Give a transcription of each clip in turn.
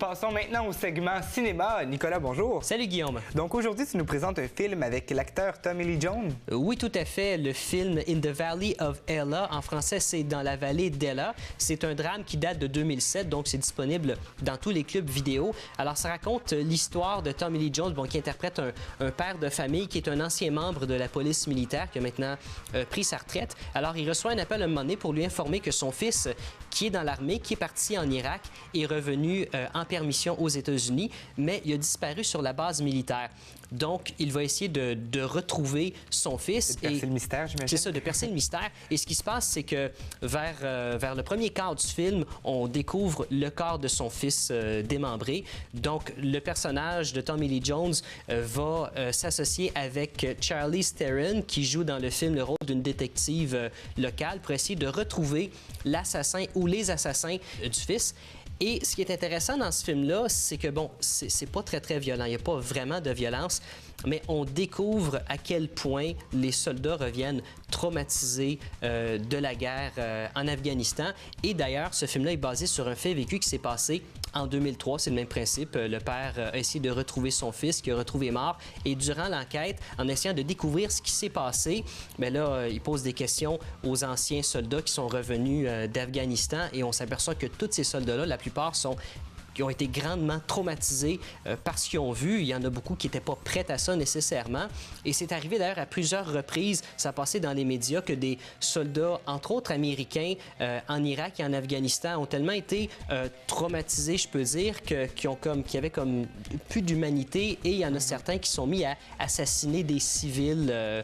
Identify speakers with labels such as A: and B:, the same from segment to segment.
A: Passons maintenant au segment cinéma. Nicolas, bonjour.
B: Salut Guillaume.
A: Donc aujourd'hui, tu nous présentes un film avec l'acteur Tommy Lee Jones.
B: Oui, tout à fait. Le film In the Valley of Ella, en français, c'est Dans la vallée d'Ella. C'est un drame qui date de 2007, donc c'est disponible dans tous les clubs vidéo. Alors, ça raconte l'histoire de Tommy Lee Jones, qui interprète un père de famille qui est un ancien membre de la police militaire qui a maintenant pris sa retraite. Alors, il reçoit un appel à un moment donné pour lui informer que son fils, qui est dans l'armée, qui est parti en Irak, est revenu en permission aux États-Unis, mais il a disparu sur la base militaire. Donc, il va essayer de retrouver son fils.
A: De percer le mystère, j'imagine.
B: C'est ça, de percer le mystère. Et ce qui se passe, c'est que vers le premier quart du film, on découvre le corps de son fils démembré. Donc, le personnage de Tommy Lee Jones va s'associer avec Charlize Theron, qui joue dans le film le rôle d'une détective locale, pour essayer de retrouver l'assassin ou les assassins du fils. Et ce qui est intéressant dans ce film-là, c'est que, bon, c'est pas très violent. Il n'y a pas vraiment de violence, mais on découvre à quel point les soldats reviennent traumatisés de la guerre en Afghanistan. Et d'ailleurs, ce film-là est basé sur un fait vécu qui s'est passé en 2003. C'est le même principe. Le père a essayé de retrouver son fils, qui a retrouvé mort. Et durant l'enquête, en essayant de découvrir ce qui s'est passé, bien là, il pose des questions aux anciens soldats qui sont revenus d'Afghanistan. Et on s'aperçoit que tous ces soldats-là, la plupart qui ont été grandement traumatisés par ce qu'ils ont vu. Il y en a beaucoup qui n'étaient pas prêts à ça nécessairement. Et c'est arrivé d'ailleurs à plusieurs reprises, ça a passé dans les médias, que des soldats, entre autres américains, en Irak et en Afghanistan, ont tellement été traumatisés, je peux dire, qu'ils avaient comme plus d'humanité, et il y en a certains qui sont mis à assassiner des civils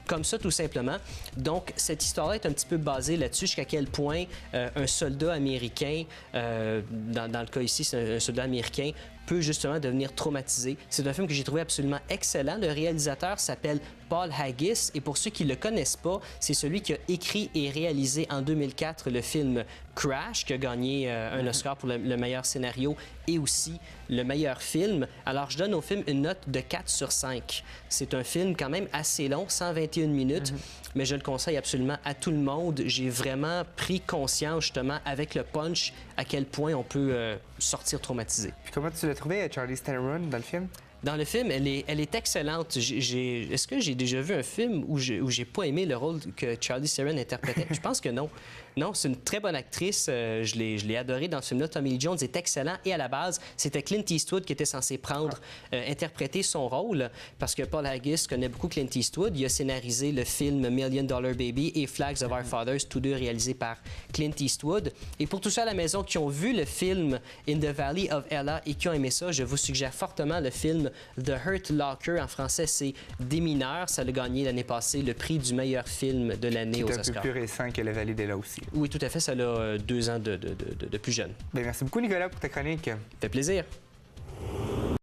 B: comme ça, tout simplement. Donc, cette histoire-là est un petit peu basée là-dessus, jusqu'à quel point un soldat américain, dans le cas ici, c'est un soldat américain, peut justement devenir traumatisé. C'est un film que j'ai trouvé absolument excellent. Le réalisateur s'appelle Paul Haggis, et pour ceux qui ne le connaissent pas, c'est celui qui a écrit et réalisé en 2004 le film Crash, qui a gagné un Oscar pour le meilleur scénario et aussi le meilleur film. Alors, je donne au film une note de 4 sur 5. C'est un film quand même assez long, 121 minutes, mais je le conseille absolument à tout le monde. J'ai vraiment pris conscience, justement, avec le punch, à quel point on peut sortir traumatisé.
A: Puis comment tu l'as trouvé, Charlize Theron, dans le film?
B: Dans le film, elle est excellente. Est-ce que j'ai déjà vu un film où j'ai pas aimé le rôle que Charlize Theron interprétait? Je pense que non. Non, c'est une très bonne actrice. Je l'ai adorée dans ce film-là. Tommy Lee Jones est excellent. Et à la base, c'était Clint Eastwood qui était censé interpréter son rôle, parce que Paul Haggis connaît beaucoup Clint Eastwood. Il a scénarisé le film Million Dollar Baby et Flags of Our Fathers, tous deux réalisés par Clint Eastwood. Et pour tous ceux à la maison qui ont vu le film In the Valley of Ella et qui ont aimé ça, je vous suggère fortement le film The Hurt Locker. En français, c'est Des mineurs. Ça a gagné l'année passée le prix du meilleur film de l'année aux Oscars.
A: C'est un peu plus récent que La vallée d'Ella aussi.
B: Oui, tout à fait. Ça a 2 ans de plus jeune.
A: Bien, merci beaucoup, Nicolas, pour ta chronique.
B: Ça fait plaisir.